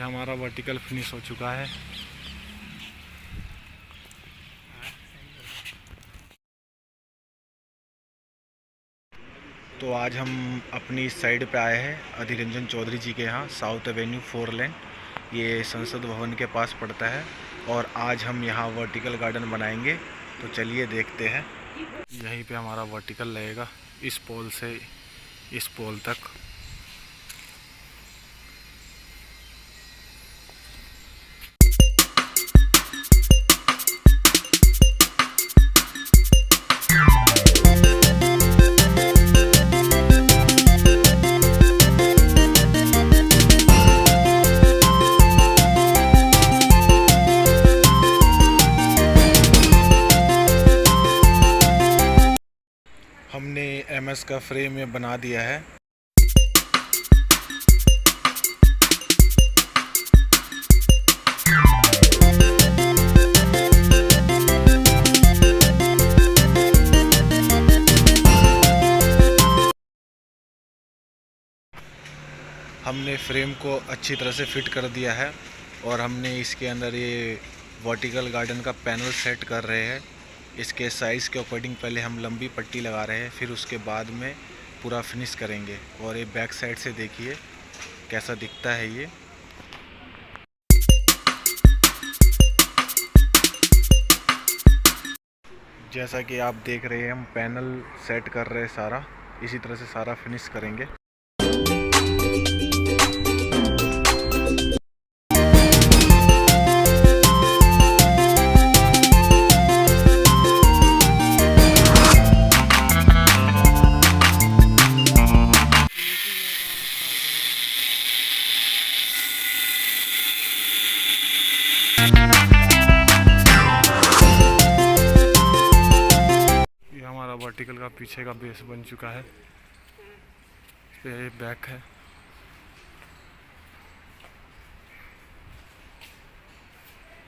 ये हमारा vertical finish हो चुका है। तो आज हम अपनी इस साइड पे आए हैं अधीर रंजन चौधरी जी के यहाँ, साउथ एवेन्यू 4 लेन। ये संसद भवन के पास पड़ता है और आज हम यहाँ वर्टिकल गार्डन बनाएंगे। तो चलिए देखते हैं। यहीं पे हमारा वर्टिकल लगेगा, इस पोल से इस पोल तक। हमने MS का फ्रेम में बना दिया है। हमने फ्रेम को अच्छी तरह से फिट कर दिया है और हमने इसके अंदर ये वर्टिकल गार्डन का पैनल सेट कर रहे हैं। इसके साइज़ के अकॉर्डिंग पहले हम लंबी पट्टी लगा रहे हैं, फिर उसके बाद में पूरा फिनिश करेंगे। और ये बैक साइड से देखिए कैसा दिखता है ये। जैसा कि आप देख रहे हैं हम पैनल सेट कर रहे हैं सारा, इसी तरह से सारा फिनिश करेंगे। ये हमारा वर्टिकल का पीछे का बेस बन चुका है। ये बैक है।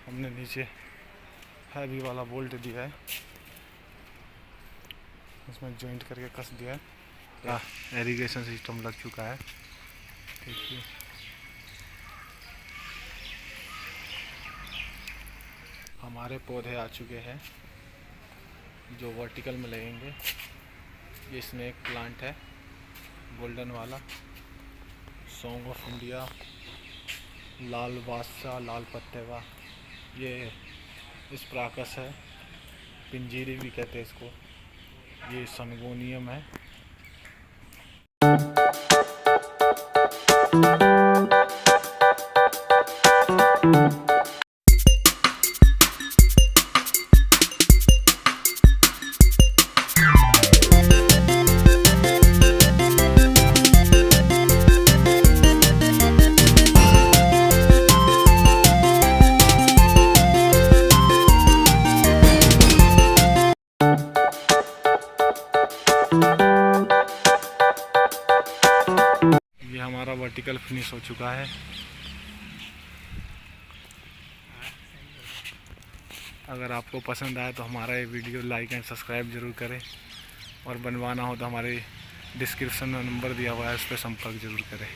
हमने नीचे हैवी वाला बोल्ट दिया है, इसमें जॉइंट करके कस दिया है। एरीगेशन सिस्टम लग चुका है। देखिए हमारे पौधे आ चुके हैं जो वर्टिकल में लगेंगे। ये स्नेक प्लांट है, गोल्डन वाला, सॉन्ग ऑफ इंडिया, लाल बादशाह, लाल पत्ते का। ये स्प्राकस है, पिंजीरी भी कहते हैं इसको। ये सनगोनियम है। ये हमारा वर्टिकल फिनिश हो चुका है। अगर आपको पसंद आए तो हमारा ये वीडियो लाइक एंड सब्सक्राइब ज़रूर करें, और बनवाना हो तो हमारे डिस्क्रिप्शन में नंबर दिया हुआ है, उस पर संपर्क ज़रूर करें।